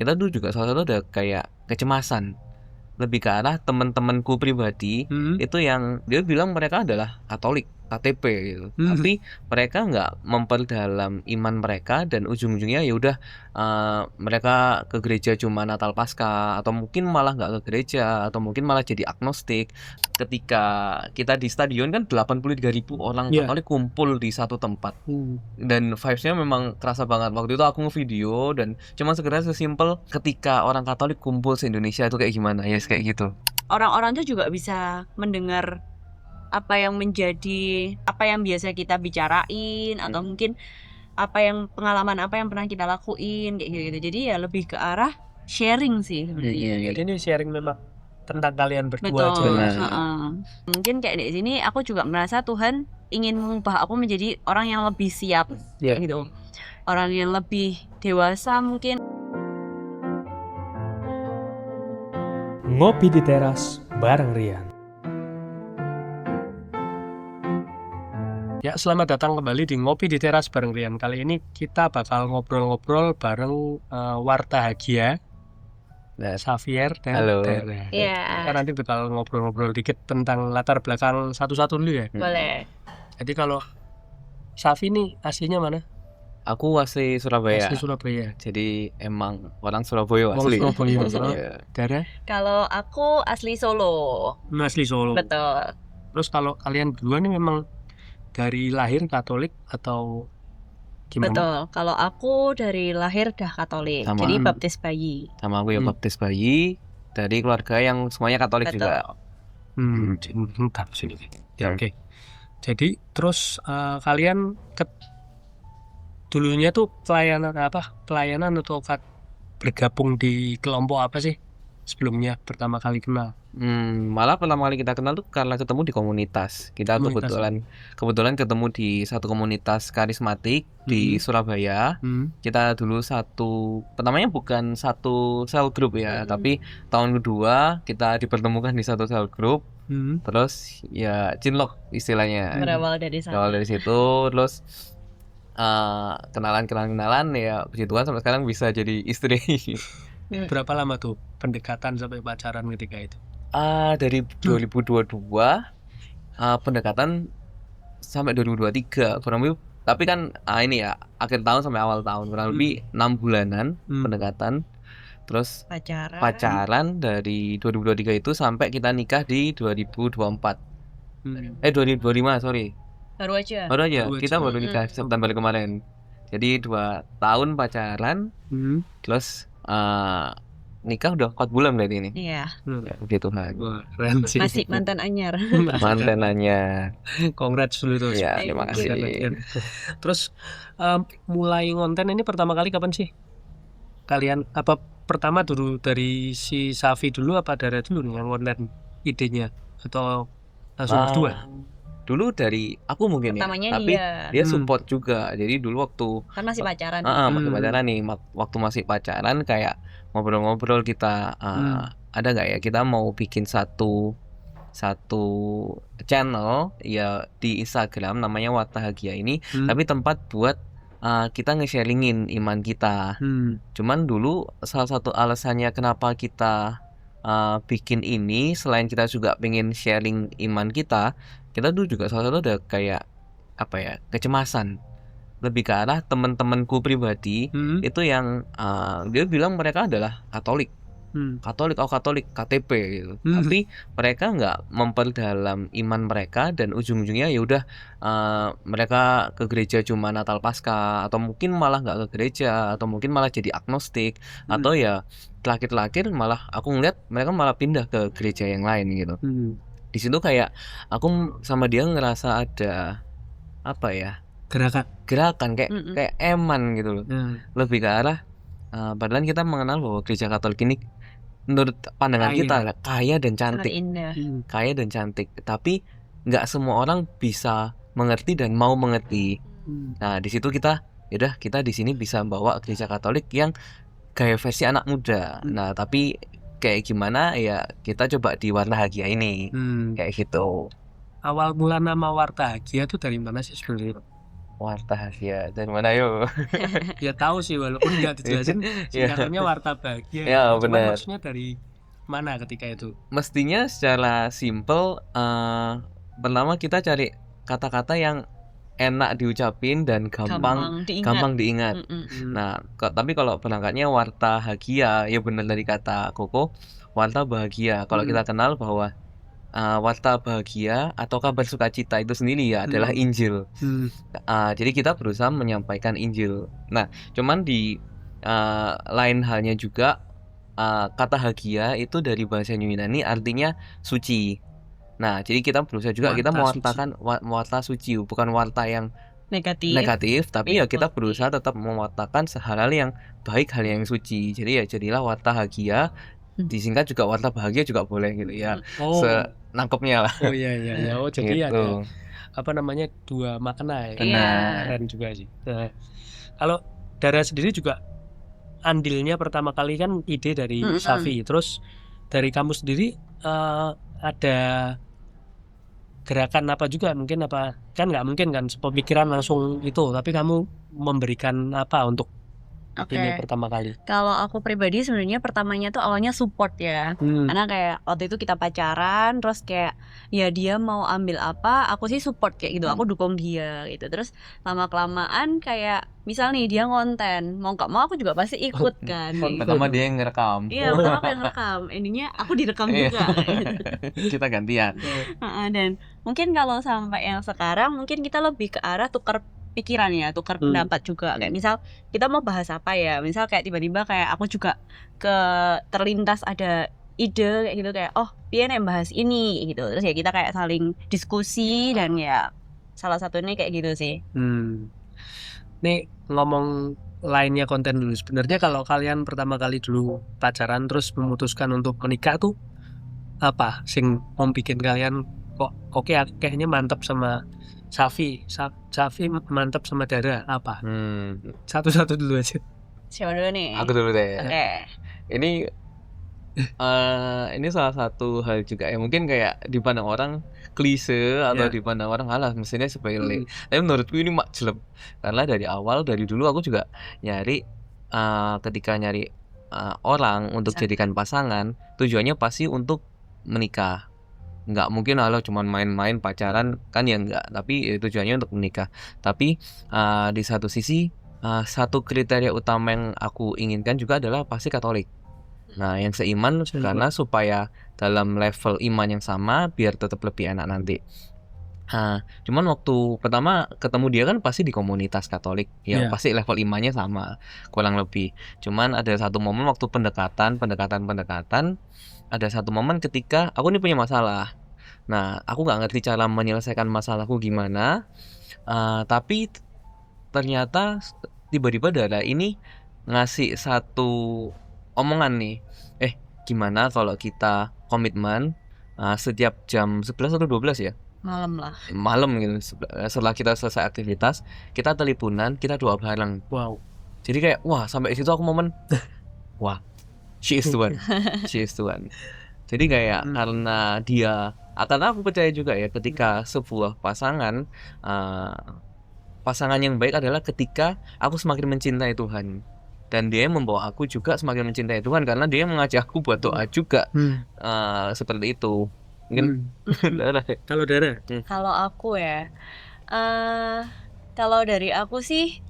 kita dulu juga salah satu ada kayak kecemasan lebih ke arah teman-temanku pribadi itu yang dia bilang mereka adalah Katolik KTP gitu. Tapi mereka nggak memperdalam iman mereka dan ujung-ujungnya ya udah mereka ke gereja cuma Natal Paskah atau mungkin malah nggak ke gereja atau mungkin malah jadi agnostik. Ketika kita di stadion kan 83.000 orang Katolik kumpul di satu tempat dan vibes-nya memang kerasa banget. Waktu itu aku ngevideo dan cuma sekedar sesimpel ketika orang Katolik kumpul se-Indonesia itu kayak gimana ya, kayak gitu. Orang-orang tuh juga bisa mendengar apa yang biasa kita bicarain atau mungkin pengalaman apa yang pernah kita lakuin kayak gitu. Jadi ya lebih ke arah sharing sih sebenarnya. Jadi ini sharing memang tentang kalian berdua Betul. aja. Mungkin kayak di sini aku juga merasa Tuhan ingin mengubah aku menjadi orang yang lebih siap gitu. Orang yang lebih dewasa mungkin. Ngopi di teras bareng Rian. Ya, selamat datang kembali di Ngopi di Teras bareng Rian. Kali ini kita bakal ngobrol-ngobrol bareng Wartahagia, Xavier dan Tera. Kita nanti bakal ngobrol-ngobrol dikit tentang latar belakang satu-satu dulu ya. Boleh. Jadi kalau Xavi nih aslinya mana? Aku asli Surabaya. Asli Surabaya. Jadi emang orang Surabaya asli. Surabaya. Tera? Kalau aku asli Solo. Asli Solo. Betul. Terus kalau kalian berdua nih memang dari lahir Katolik atau gimana? Betul. Kalau aku dari lahir dah Katolik. Sama. Jadi baptis bayi. Sama aku ya baptis bayi dari keluarga yang semuanya Katolik. Betul. Juga. Oke. Jadi terus kalian dulunya tuh pelayanan atau bergabung di kelompok apa sih sebelumnya pertama kali kenal? Malah pertama kali kita kenal tuh karena ketemu di komunitas. Kita tuh kebetulan ketemu di satu komunitas karismatik di Surabaya. Kita dulu pertamanya bukan satu cell group ya, tapi tahun kedua kita dipertemukan di satu cell group. Terus ya cinlok istilahnya. Berawal dari sana. Dari situ terus kenalan ya, puji Tuhan sampai sekarang bisa jadi istri. Berapa lama tuh pendekatan sampai pacaran ketika itu? Dari 2022 pendekatan sampai 2023 kurang lebih, tapi kan ini ya akhir tahun sampai awal tahun kurang lebih 6 bulanan pendekatan. Terus pacaran dari 2023 itu sampai kita nikah di 2024. 2025 sorry. Baru aja. Kita baru nikah September kemarin. Jadi 2 tahun pacaran. Terus nikah udah 4 bulan berarti ini. Iya. Puji Tuhan. Keren sih. Masih mantan anyar. Mantan anyar. Congrats dulu tuh. Ya, terima kasih. Terus mulai ngonten ini pertama kali kapan sih? Kalian apa pertama dulu dari si Xavi dulu apa Dara dulu nih yang ngonten idenya atau langsung berdua? Dulu dari aku mungkin pertamanya tapi dia support juga. Jadi dulu waktu kan masih pacaran. Masih pacaran nih. Waktu masih pacaran kayak ngobrol-ngobrol kita ada nggak ya kita mau bikin satu channel ya di Instagram namanya Wartahagia ini, tapi tempat buat kita nge-sharingin iman kita. Cuman dulu salah satu alasannya kenapa kita bikin ini, selain kita juga pengen sharing iman kita dulu juga salah satu ada kayak kecemasan lebih ke arah teman-temanku pribadi itu yang dia bilang mereka adalah Katolik KTP gitu. Tapi mereka nggak memperdalam iman mereka dan ujung-ujungnya ya udah mereka ke gereja cuma Natal Paskah atau mungkin malah nggak ke gereja atau mungkin malah jadi agnostik atau ya terakhir malah aku ngeliat mereka malah pindah ke gereja yang lain gitu. Di situ kayak aku sama dia ngerasa ada gerakan kayak eman gitu loh. Lebih ke arah padahal kita mengenal bahwa gereja Katolik ini menurut pandangan kita kaya dan cantik, tapi nggak semua orang bisa mengerti dan mau mengerti. Nah di situ kita di sini bisa bawa gereja Katolik yang gaya versi anak muda. Nah tapi kayak gimana ya kita coba di Wartahagia ini kayak gitu. Awal mula nama Wartahagia itu dari mana sih sebenarnya? Warta Hagia dari mana yo? Ya tahu sih walaupun nggak dijelasin singkatannya Warta Bahagia. Ya benar. Maksudnya dari mana ketika itu? Mestinya secara simple pertama kita cari kata-kata yang enak diucapin dan gampang diingat. Nah, tapi kalau berangkatnya Warta Hagia ya benar dari kata Koko, Warta Bahagia. Kalau kita kenal bahwa warta bahagia atau kabar sukacita itu sendiri ya adalah Injil. Jadi kita berusaha menyampaikan Injil. Nah, cuman di lain halnya juga kata hagia itu dari bahasa Yunani artinya suci. Nah, jadi kita berusaha juga kita mewartakan warta suci, bukan warta yang negatif, tapi ya kita berusaha tetap mewartakan hal-hal yang baik, hal yang suci. Jadi ya jadilah warta hagia. Disingkat juga warta bahagia juga boleh gitu ya. Senangkepnya lah. Oh iya. Oh jadi gitu. Ada dua makna ya. Keren juga sih. Nah, kalau Dara sendiri juga andilnya pertama kali kan ide dari Safi. Terus dari kamu sendiri ada gerakan apa juga mungkin apa kan nggak mungkin kan pemikiran langsung itu, tapi kamu memberikan apa untuk ini pertama kali? Kalau aku pribadi sebenarnya pertamanya tuh awalnya support ya. Karena kayak waktu itu kita pacaran, terus kayak ya dia mau ambil apa, aku sih support kayak gitu. Aku dukung dia gitu. Terus lama-kelamaan kayak misal nih dia ngonten, mau nggak mau aku juga pasti ikut kan. Pertama dia yang ngerekam. Iya, pertama aku yang ngerekam. Ininya aku direkam juga. Kita gantian. Dan mungkin kalau sampai yang sekarang mungkin kita lebih ke arah tukar pikiran ya, tukar pendapat juga. Kayak misal kita mau bahas apa ya, misal kayak tiba-tiba kayak aku juga terlintas ada ide kayak gitu, kayak oh dia yang bahas ini gitu, terus ya kita kayak saling diskusi dan ya salah satunya kayak gitu sih. Nih ngomong lainnya konten dulu, sebenarnya kalau kalian pertama kali dulu pacaran terus memutuskan untuk menikah tuh apa sing bikin kalian kok oke kayaknya mantap sama Safi mantap sama Dara apa? Satu-satu dulu aja. Siapa dulu nih? Aku dulu deh. Ini salah satu hal juga ya, mungkin kayak dipandang orang klise atau dipandang orang halah mestinya sepele. Tapi menurutku ini jelek. Karena dari awal dari dulu aku juga nyari ketika nyari orang untuk jadikan pasangan, tujuannya pasti untuk menikah. Nggak mungkin cuman main-main pacaran kan ya enggak, tapi tujuannya untuk menikah. Tapi di satu sisi satu kriteria utama yang aku inginkan juga adalah pasti Katolik. Nah, yang seiman karena supaya dalam level iman yang sama biar tetap lebih enak nanti. Cuman waktu pertama ketemu dia kan pasti di komunitas Katolik ya, pasti level imannya sama kurang lebih. Cuman ada satu momen waktu pendekatan ada satu momen ketika aku ini punya masalah. Nah, aku nggak ngerti cara menyelesaikan masalahku gimana, tapi ternyata tiba-tiba Dara ini ngasih satu omongan nih, gimana kalau kita komitmen setiap jam 11 atau 12 ya? Malam gitu, setelah kita selesai aktivitas, kita teleponan, kita doa bareng. Wow. Jadi kayak wah, sampai situ aku momen wah, she is the one. Jadi kayak karena aku percaya juga ya ketika sebuah pasangan yang baik adalah ketika aku semakin mencintai Tuhan dan dia membawa aku juga semakin mencintai Tuhan karena dia mengajak aku buat doa juga. Seperti itu. Mungkin kalau Dara? Kalau aku ya, kalau dari aku sih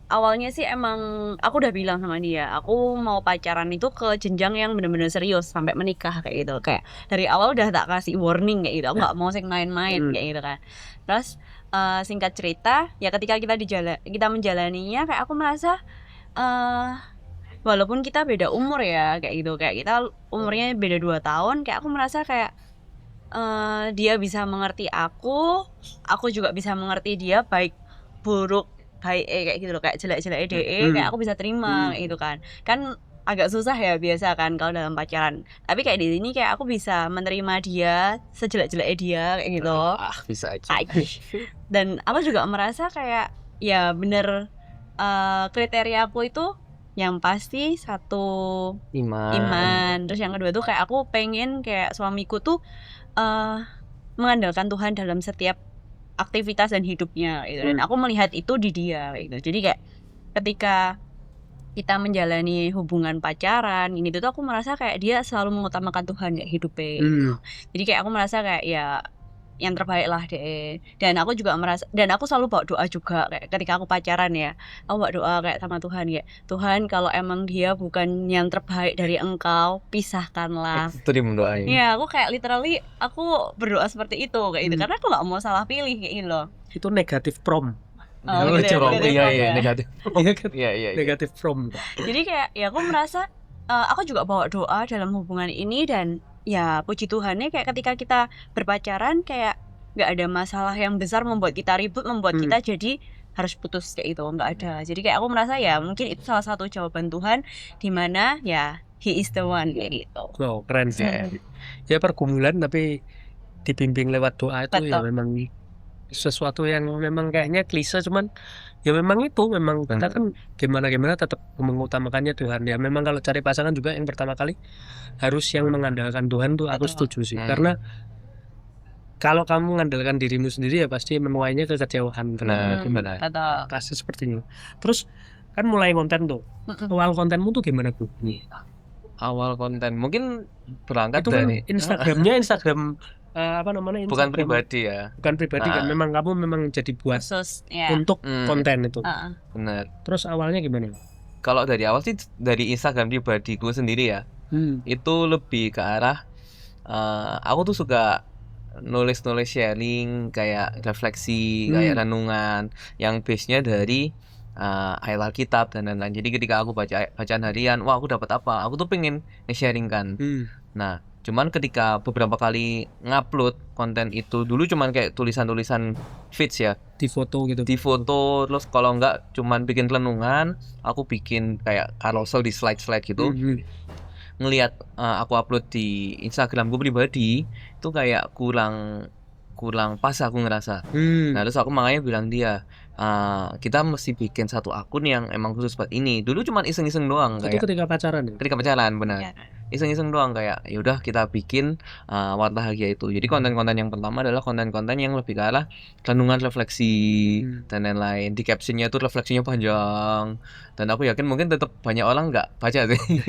awalnya sih emang aku udah bilang sama dia, aku mau pacaran itu ke jenjang yang benar-benar serius sampai menikah kayak gitu. Kayak dari awal udah tak kasih warning kayak gitu. Aku nggak mau sing main-main kayak gitu kan. Terus singkat cerita, ya ketika kita menjalaninya kayak aku merasa walaupun kita beda umur ya kayak gitu, kayak kita umurnya beda 2 tahun, kayak aku merasa kayak dia bisa mengerti aku juga bisa mengerti dia, baik buruk baik kayak gitu loh, kayak jelek-jelek kayak aku bisa terima gitu kan agak susah ya biasa kan kalau dalam pacaran, tapi kayak di sini kayak aku bisa menerima dia sejelek-jeleknya dia kayak gitu. Bisa aja. Dan aku juga merasa kayak ya bener kriteria aku itu yang pasti satu iman, terus yang kedua tuh kayak aku pengen kayak suamiku tuh mengandalkan Tuhan dalam setiap aktivitas dan hidupnya gitu. Dan aku melihat itu di dia gitu. Jadi kayak ketika kita menjalani hubungan pacaran ini tuh aku merasa kayak dia selalu mengutamakan Tuhan kayak hidupnya gitu. Jadi kayak aku merasa kayak ya yang terbaik lah deh. Dan aku juga merasa, dan aku selalu bawa doa juga kayak ketika aku pacaran ya, aku bawa doa kayak sama Tuhan kayak, Tuhan kalau emang dia bukan yang terbaik dari Engkau, pisahkanlah. Itu dia mendoain. Iya, aku kayak literally aku berdoa seperti itu kayak gitu karena aku nggak mau salah pilih kayak gitu loh. Itu negatif prom. Oh, gitu ya, negatif. Iya, negatif prom. Jadi kayak ya aku merasa aku juga bawa doa dalam hubungan ini, dan ya puji Tuhannya kayak ketika kita berpacaran kayak nggak ada masalah yang besar membuat kita ribut, membuat kita jadi harus putus kayak itu, nggak ada. Jadi kayak aku merasa ya mungkin itu salah satu jawaban Tuhan di mana ya he is the one kayak gitu. Wow, keren sih. Ya pergumulan tapi dibimbing lewat doa itu ya memang sesuatu yang memang kayaknya klise, cuman ya memang itu memang kita kan gimana tetap mengutamakannya Tuhan. Ya memang kalau cari pasangan juga yang pertama kali harus yang mengandalkan Tuhan tuh aku setuju sih. Karena kalau kamu mengandalkan dirimu sendiri ya pasti menuainya kekecewaan. Benar. Pasti seperti ini. Terus kan mulai konten tuh. Awal kontenmu tuh gimana Bu? Awal konten mungkin berangkat itu dari Instagramnya Instagram apa namanya? Bukan Instagram. pribadi ya. Bukan pribadi kan, memang kamu memang jadi buat khusus untuk konten itu. Benar. Terus awalnya gimana? Kalau dari awal sih dari Instagram pribadiku sendiri ya. Itu lebih ke arah aku tuh suka nulis sharing kayak refleksi, kayak renungan yang base-nya dari ayat Alkitab dan lain-lain. Jadi ketika aku bacaan harian, wah aku dapat apa? Aku tuh pengen nge-sharing kan. Nah, cuman ketika beberapa kali ngupload konten itu, dulu cuman kayak tulisan-tulisan feeds ya, di foto gitu. Di foto, terus kalau enggak cuman bikin renungan, aku bikin kayak carousel di slide-slide gitu. Ngelihat aku upload di Instagramku pribadi itu kayak kurang pas aku ngerasa. Nah, terus aku makanya bilang dia, kita mesti bikin satu akun yang emang khusus buat ini. Dulu cuman iseng-iseng doang kayak. Itu ketika pacaran ya? Ketika pacaran, benar. Iseng-iseng doang kayak ya udah kita bikin Warta Hagia itu. Jadi konten-konten yang pertama adalah konten-konten yang lebih ke arah renungan, refleksi dan lain-lain. Di captionnya tuh refleksinya panjang. Dan aku yakin mungkin tetap banyak orang nggak baca sih.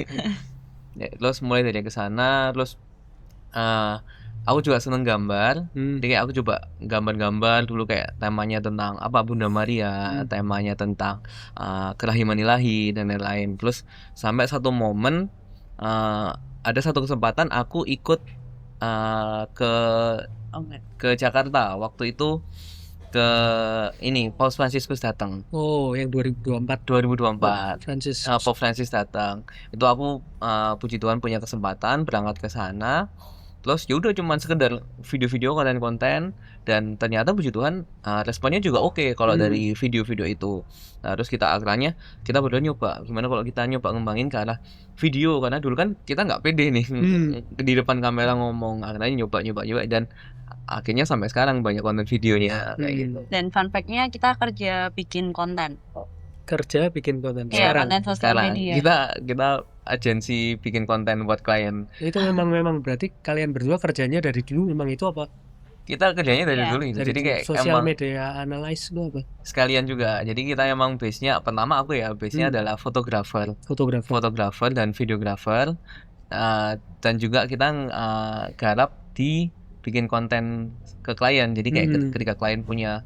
Ya, terus mulai dari ke sana, terus aku juga seneng gambar. Jadi kayak aku coba gambar-gambar dulu kayak temanya tentang apa Bunda Maria, temanya tentang kerahiman ilahi dan lain-lain. Terus sampai satu momen ada satu kesempatan aku ikut ke Jakarta. Waktu itu ke ini Paus Fransiskus datang. Oh, yang 2024. Paus Francis datang. Itu aku puji Tuhan punya kesempatan berangkat ke sana. Terus ya udah cuman sekedar video-video konten-konten, dan ternyata puji Tuhan responnya juga oke kalau dari video-video itu. Nah, terus akhirnya kita berdua nyoba gimana kalau kita nyoba ngembangin ke arah video, karena dulu kan kita nggak pede nih di depan kamera ngomong. Akhirnya nyoba dan akhirnya sampai sekarang banyak konten videonya kayak gitu. Dan fun fact-nya kita kerja bikin konten. Sekarang konten sosial media. Kita agensi bikin konten buat klien. Itu memang berarti kalian berdua kerjanya dari dulu memang itu apa? Kita kerjanya dari dulu itu. Jadi kayak sosial media analysis itu apa? Sekalian juga. Jadi kita emang base-nya pertama aku ya base-nya adalah fotografer dan videografer. Dan juga kita garap di bikin konten ke klien. Jadi kayak ketika klien punya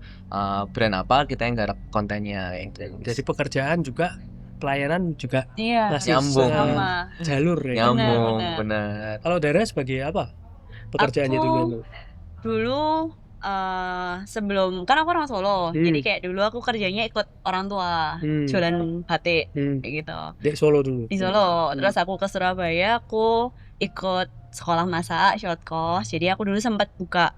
brand apa, kita yang garap kontennya gitu. Jadi pekerjaan juga, pelayanan juga nyambung sama jalur ya. Nyambung, benar. Kalau Dara sebagai apa pekerjaannya dulu? Sebelum kan aku orang Solo, jadi kayak dulu aku kerjanya ikut orang tua jualan batik kayak gitu. Di Solo dulu. Di Solo. Terus aku ke Surabaya, aku ikut sekolah masak short course. Jadi aku dulu sempat buka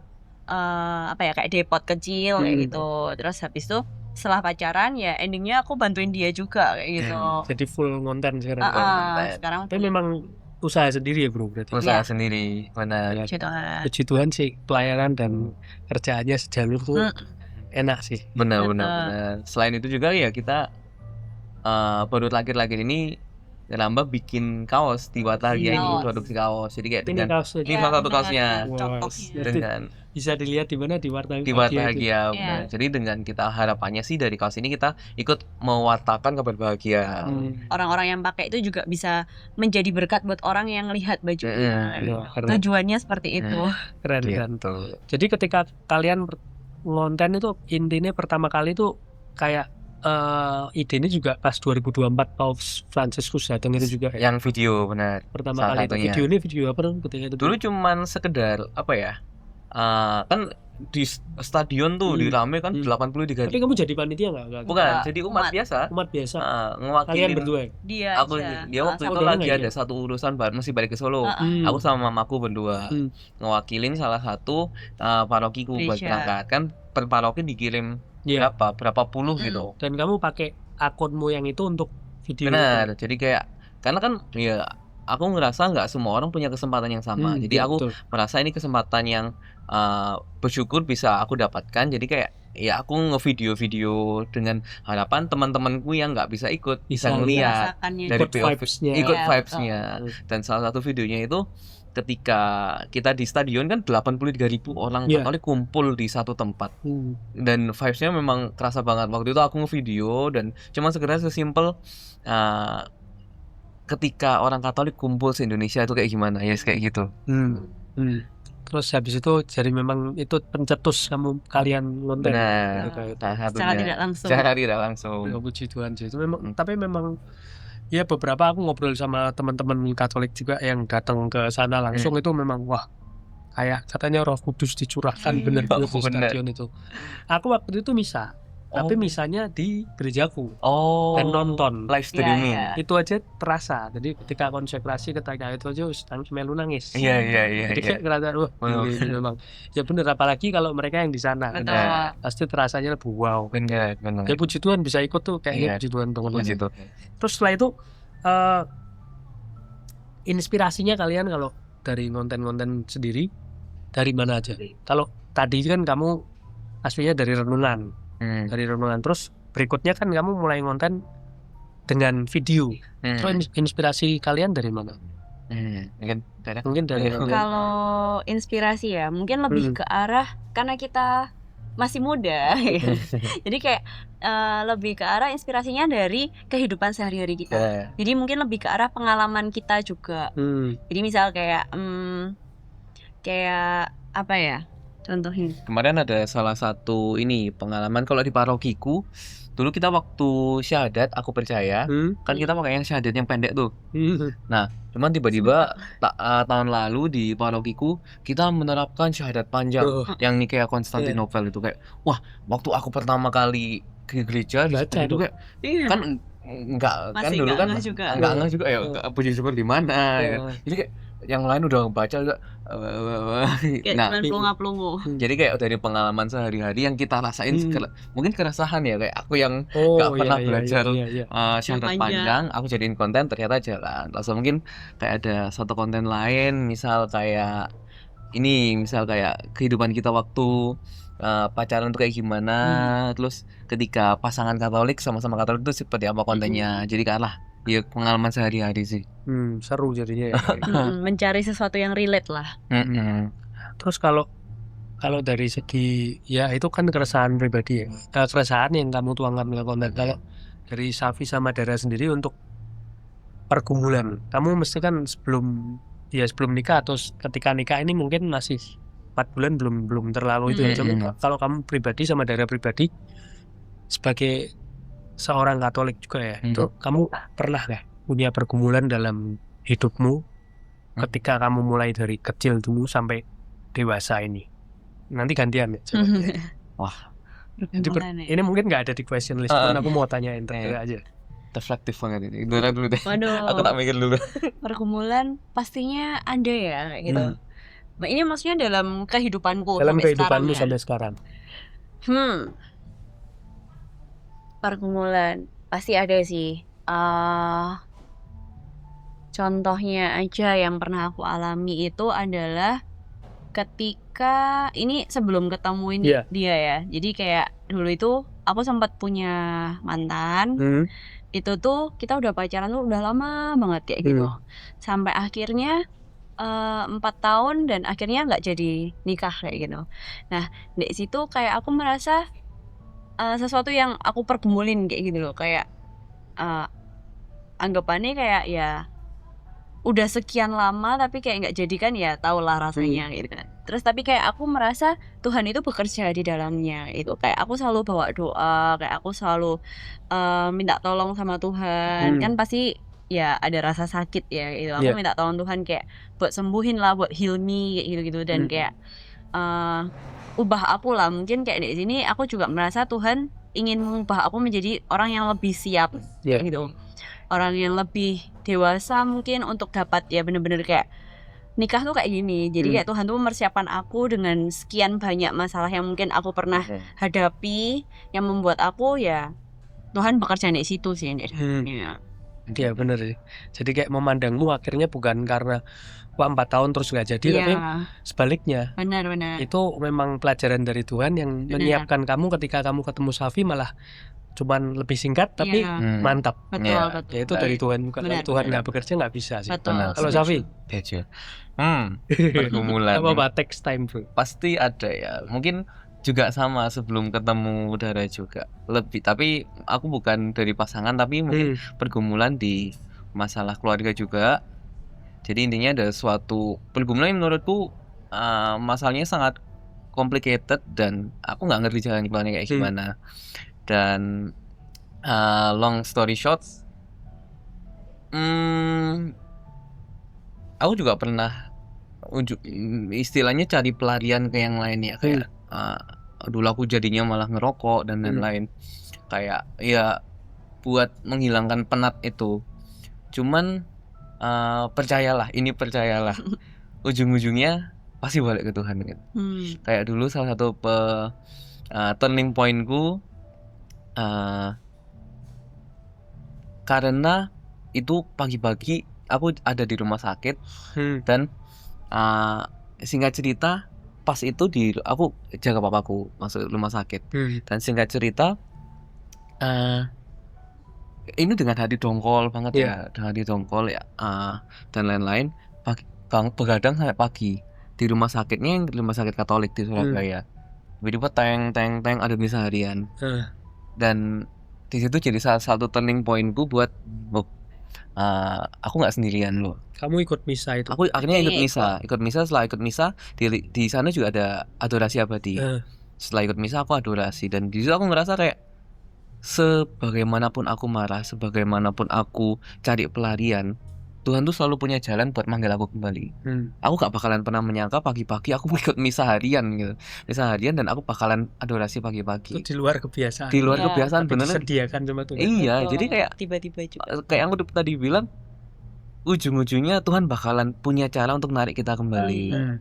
kayak depot kecil kayak gitu. Terus habis itu setelah pacaran ya endingnya aku bantuin dia juga kayak gitu. Jadi full konten sekarang. Sekarang tapi memang usaha sendiri ya bro berarti. Usaha sendiri, benar. Puji Tuhan sih pelayanan dan kerjaannya sejalur tuh enak sih. Benar. Selain itu juga ya kita baru terakhir ini ngerambah bikin kaos di Wattahagia ini, Kaos. produksi kaos. Jadi kayak Ini dengan kaosnya. ini salah satu kaosnya Contohnya. dengan Bisa dilihat di mana di di Wattahagia. Wattahagia. Iya. Benar. Jadi dengan kita harapannya sih dari kaos ini kita ikut mewartakan kabar bahagia. Orang-orang yang pakai itu juga bisa menjadi berkat buat orang yang lihat bajunya. Keren. Tujuannya seperti itu. Keren. Gitu. Jadi ketika kalian ngonten itu intinya pertama kali itu kayak ide ini juga pas 2024 Paus Fransiskus datang itu juga ya? Yang video benar. Pertama salah kali itu. satunya. Video apa dong ketika itu? Dulu cuman sekedar apa ya? Kan di stadion tuh dirame kan 83 Tapi kamu jadi panitia nggak? Bukan, Enggak, jadi umat biasa. Umat biasa. Kalian Ngewakilin berdua. Dia aku aja. dia waktu itu Saudara lagi nggak ada ya? satu urusan baru masih balik ke Solo. Aku sama mamaku berdua ngewakilin salah satu parokiku buat Gereja. berangkat. Kan per paroki dikirim Iya. berapa puluh gitu. Dan kamu pakai akunmu yang itu untuk video. Benar. Jadi kayak karena kan ya aku ngerasa nggak semua orang punya kesempatan yang sama. Jadi aku betul. merasa ini kesempatan yang bersyukur bisa aku dapatkan. Jadi kayak ya aku ngevideo-video dengan harapan teman-temanku yang nggak bisa ikut bisa ngeliat Merasakannya dari Ikut POV, vibes-nya. ikut Iya, vibes-nya. Dan salah satu videonya itu ketika kita di stadion kan 83.000 orang Iya. Katolik kumpul di satu tempat dan vibes-nya memang kerasa banget. Waktu itu aku ngevideo dan cuma sekedar sesimpel ketika orang Katolik kumpul se Indonesia itu kayak gimana ya, kayak gitu. Terus habis itu jadi memang itu pencetus kalian nonton. Benar. secara tidak langsung. Secara tidak langsung. Ya, puji Tuhan sih. Itu memang tapi memang ya beberapa aku ngobrol sama teman-teman Katolik juga yang datang ke sana langsung itu memang wah kayak katanya Roh Kudus dicurahkan bener di stadion itu. Aku waktu itu misa. Tapi misanya di gerejaku dan nonton live streaming. Iya. itu aja terasa. Jadi ketika konsekrasi ketika itu aja melu nangis. Iya. Jadi kayak kerasa wah ini memang ya bener, apalagi kalau mereka yang di sana Betul. pasti terasanya lebih wow. Benar. Ya puji Tuhan bisa ikut tuh kayaknya Iya. puji Tuhan teman-teman. Puji Tuhan. Terus setelah itu inspirasinya kalian kalau dari konten-konten sendiri dari mana aja? Kalau tadi kan kamu aslinya dari renungan. Dari renungan terus berikutnya kan kamu mulai konten dengan video. Terus inspirasi kalian dari mana? Mungkin dari Kalau inspirasi ya mungkin lebih ke arah karena kita masih muda ya. Jadi kayak lebih ke arah inspirasinya dari kehidupan sehari-hari kita. Jadi mungkin lebih ke arah pengalaman kita juga. Jadi misal kayak kayak apa ya contohnya? Kemarin ada salah satu ini pengalaman kalau di parokiku. Dulu kita waktu syahadat, aku percaya kan kita pakai yang syahadat yang pendek tuh. Nah, cuman tiba-tiba tahun lalu di parokiku kita menerapkan syahadat panjang yang Nikea Konstantinopel itu kayak wah, waktu aku pertama kali ke gereja itu kayak kan enggak kan dulu kan enggak juga ya puji syukur di mana ya. Jadi kayak yang lain udah baca juga nah pelungu. Jadi kayak dari pengalaman sehari-hari yang kita rasain mungkin keresahan ya kayak aku yang nggak pernah belajar syahadat panjang aku jadiin konten ternyata jalan. Langsung mungkin kayak ada satu konten lain misal kayak kehidupan kita waktu pacaran tuh kayak gimana, terus ketika pasangan Katolik sama-sama Katolik itu seperti apa kontennya. Jadi kalah ya pengalaman sehari-hari sih. Seru jadinya ya. Mencari sesuatu yang relate lah. Terus kalau dari segi ya itu kan keresahan pribadi ya. Keresahan yang kamu tuangkan ke konten. Kalau dari Safi sama Dara sendiri untuk pergumulan, kamu mesti kan sebelum nikah atau ketika nikah ini mungkin masih 4 bulan belum terlalu itu ya. Kalau kamu pribadi sama Dara pribadi sebagai seorang Katolik juga ya, itu kamu pernah nggak punya pergumulan dalam hidupmu ketika kamu mulai dari kecil dulu sampai dewasa ini? Nanti gantian ya. Wah, ini mungkin nggak ada di question list, pun aku mau tanyain aja. Reflektif banget ini. Dulu deh. Waduh. Aku tak mikir dulu. Pergumulan pastinya ada ya kayak gitu. Ini maksudnya dalam kehidupanku dalam sampai kehidupanmu sekarang, sampai sekarang. Pergumulan pasti ada sih. Contohnya aja yang pernah aku alami itu adalah ketika ini sebelum ketemuin dia ya. Jadi kayak dulu itu aku sempat punya mantan itu tuh kita udah pacaran tuh udah lama banget kayak gitu. Sampai akhirnya 4 tahun dan akhirnya nggak jadi nikah kayak gitu. Nah, di situ kayak aku merasa sesuatu yang aku pergumulin kayak gitu loh, kayak anggapannya kayak ya udah sekian lama tapi kayak nggak jadi kan, ya tau lah rasanya gitu kan. Terus tapi kayak aku merasa Tuhan itu bekerja di dalamnya itu, kayak aku selalu bawa doa, kayak aku selalu minta tolong sama Tuhan. Kan pasti ya ada rasa sakit ya gitu. Aku minta tolong Tuhan kayak buat sembuhin lah, buat heal me kayak gitu-gitu, dan kayak ubah aku lah. Mungkin kayak di sini aku juga merasa Tuhan ingin mengubah aku menjadi orang yang lebih siap gitu, orang yang lebih dewasa mungkin untuk dapat ya bener-bener kayak nikah tuh kayak gini. Jadi kayak Tuhan tuh mempersiapkan aku dengan sekian banyak masalah yang mungkin aku pernah hadapi, yang membuat aku ya Tuhan bekerja di situ sih. Iya bener sih. Jadi kayak memandangmu akhirnya bukan karena 4 tahun terus nggak jadi, tapi sebaliknya. Benar. Itu memang pelajaran dari Tuhan yang menyiapkan kamu ketika kamu ketemu Safi malah cuman lebih singkat tapi mantap. Betul. Ya itu dari Tuhan juga. Kalau Tuhan nggak bekerja nggak bisa sih. Kalau Safi? Pergumulan. Apa text time bro? Pasti ada ya. Mungkin juga sama sebelum ketemu Dara juga. Lebih, tapi aku bukan dari pasangan, tapi mungkin pergumulan di masalah keluarga juga. Jadi intinya ada suatu pergumulan yang menurutku masalahnya sangat complicated dan aku nggak ngerti jalan keluarnya kayak gimana. Dan long story short, aku juga pernah istilahnya cari pelarian ke yang lain ya, kayak dulu aku jadinya malah ngerokok dan lain-lain, kayak ya buat menghilangkan penat itu. Cuman percayalah ujung-ujungnya pasti balik ke Tuhan gitu. Kayak dulu salah satu turning pointku karena itu pagi-pagi aku ada di rumah sakit dan singkat cerita pas itu aku jaga papaku masuk rumah sakit dan singkat cerita ini dengan hati dongkol banget ya, dengan hati dongkol ya dan lain-lain, begadang sampai pagi di rumah sakitnya, rumah sakit Katolik di Surabaya. Tiba-tiba teng ada misa harian. Dan di situ jadi salah satu turning pointku buat aku nggak sendirian loh. Kamu ikut misa itu? Aku akhirnya ikut misa. Setelah ikut misa di sana juga ada adorasi abadi. Setelah ikut misa aku adorasi, dan di situ aku ngerasa kayak sebagaimanapun aku marah, sebagaimanapun aku cari pelarian, Tuhan tuh selalu punya jalan buat manggil aku kembali. Aku gak bakalan pernah menyangka pagi-pagi aku ikut misa harian gitu. Misa harian dan aku bakalan adorasi pagi-pagi. Itu di luar kebiasaan. Di luar kebiasaan beneran. Disediakan sama Tuhan. Iya, jadi kayak tiba-tiba juga. Kayak aku tadi bilang, ujung-ujungnya Tuhan bakalan punya cara untuk narik kita kembali.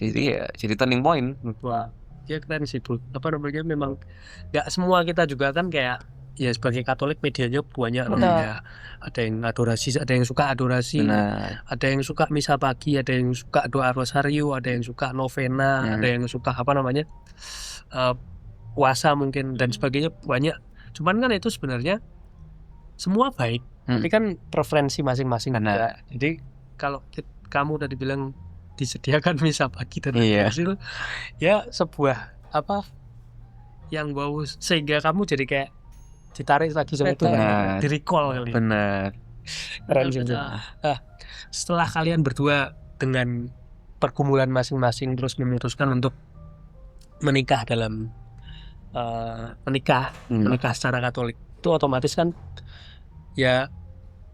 Jadi ya, jadi turning point. Wah, ya keren sih bro. Apa namanya, memang gak semua kita juga kan kayak ya sebagai Katolik medianya banyak ya. Ada yang adorasi, ada yang suka adorasi, ada yang suka misa pagi, ada yang suka doa rosario, ada yang suka novena, ada yang suka apa namanya puasa mungkin dan sebagainya, banyak. Cuman kan itu sebenarnya semua baik, tapi kan preferensi masing-masing. Jadi kalau kamu tadi bilang disediakan misa pagi dan hasil ya sebuah apa yang wow, sehingga kamu jadi kayak ditarik lagi sama itu, di recall kali. Benar. Keren juga. Setelah kalian berdua dengan pergumulan masing-masing terus memutuskan untuk menikah dalam menikah secara Katolik, itu otomatis kan ya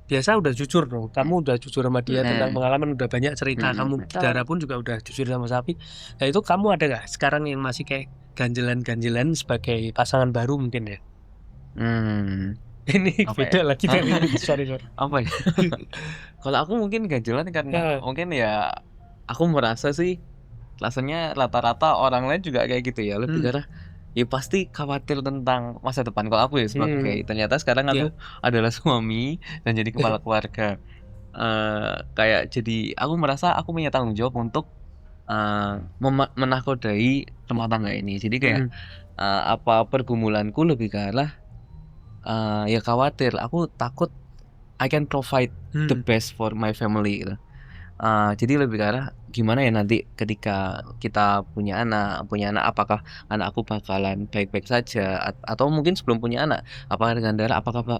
biasa udah jujur dong. Kamu udah jujur sama dia tentang pengalaman, udah banyak cerita. Kamu Dara pun juga udah jujur sama Safi. Nah itu kamu ada gak sekarang yang masih kayak ganjelan-ganjelan sebagai pasangan baru mungkin ya? Ini apa beda ya? Lagi dari sorry. Apa ya? Kalau aku mungkin ganjelan karena mungkin ya aku merasa sih rasanya rata-rata orang lain juga kayak gitu ya, lebih karena ya pasti khawatir tentang masa depan. Kalau aku ya sebagai ternyata sekarang aku adalah suami dan jadi kepala keluarga, kayak jadi aku merasa aku punya tanggung jawab untuk menakodai rumah tangga ini. Jadi kayak apa pergumulanku lebih ke arah ya khawatir, aku takut I can provide the best for my family gitu. Jadi lebih ke arah gimana ya nanti ketika kita punya anak apakah anakku bakalan baik-baik saja atau mungkin sebelum punya anak apakah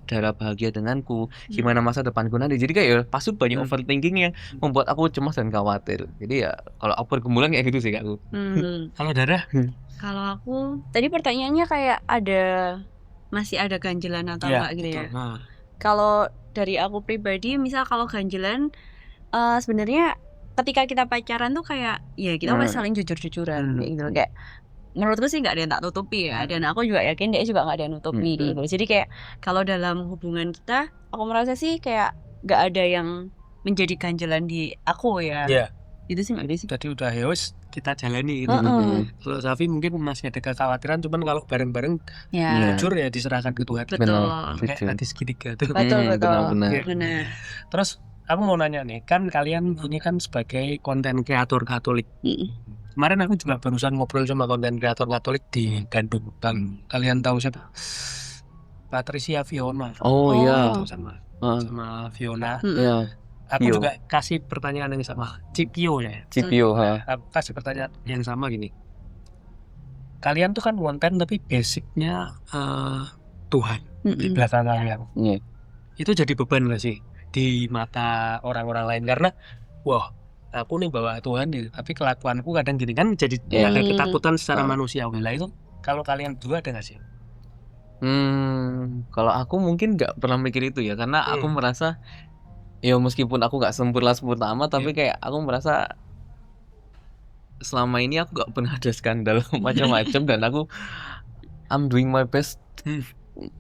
Dara bahagia denganku, gimana masa depanku nanti. Jadi kayak pasti banyak overthinking yang membuat aku cemas dan khawatir. Jadi ya kalau aku pergumulan kayak gitu sih Kak aku. Kalau Dara? Kalau aku tadi pertanyaannya kayak masih ada ganjelan atau enggak gitu ya. Kalau dari aku pribadi, misal kalau ganjelan, sebenarnya ketika kita pacaran tuh kayak ya kita harus saling jujur-jujuran kayak gitu. Kayak menurutku sih nggak ada yang tak tutupi ya, dan aku juga yakin dia juga nggak ada yang nutupi gitu. Jadi kayak kalau dalam hubungan kita, aku merasa sih kayak nggak ada yang menjadi ganjelan di aku ya. Itu sih nggak ada sih. Tadi udah yos kita jalani gitu. Kalau Safi mungkin masih ada kekhawatiran, cuman kalau bareng-bareng jujur ya diserahkan ke Tuhan. Betul. Kayak nanti segitiga tuh. Betul. Benar. Terus aku mau nanya nih, kan kalian ini kan sebagai konten kreator Katolik. Kemarin aku juga barusan ngobrol sama konten kreator Katolik di Bandung. Dan kalian tahu siapa? Patricia Fiona. Oh iya. Sama Fiona. Iya. Aku juga kasih pertanyaan yang sama. Cipio ya. Aku kasih pertanyaan yang sama gini. Kalian tuh kan konten tapi basicnya Tuhan di belakang kalian. Itu jadi beban gak sih di mata orang-orang lain? Karena wah, aku nih bawa Tuhan nih, tapi kelakuanku kadang gini kan jadi ada ketakutan secara manusiawi. Lah itu kalau kalian berdua ada gak sih? Kalau aku mungkin nggak pernah mikir itu ya, karena aku merasa ya meskipun aku nggak sempurna amat, tapi kayak aku merasa selama ini aku nggak pernah ada skandal macam-macam dan I'm doing my best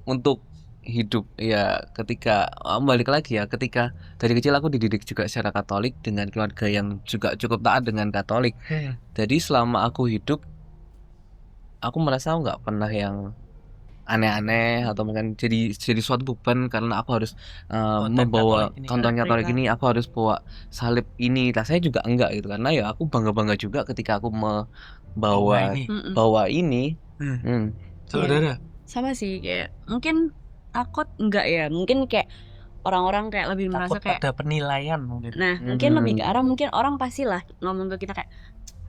untuk hidup ya. Ketika balik lagi ya, ketika dari kecil aku dididik juga secara Katolik dengan keluarga yang juga cukup taat dengan Katolik. Jadi selama aku hidup, aku merasa aku nggak pernah yang aneh-aneh atau mungkin jadi suatu beban karena aku harus membawa konten Katolik ini, aku harus bawa salib ini. Lah saya juga enggak gitu, karena ya aku bangga juga ketika aku bawa ini. Saudara sama sih, kayak mungkin takut enggak ya, mungkin kayak orang-orang kayak lebih merasa kayak ada penilaian mungkin. Nah mungkin lebih ke arah mungkin orang pastilah ngomong ke kita kayak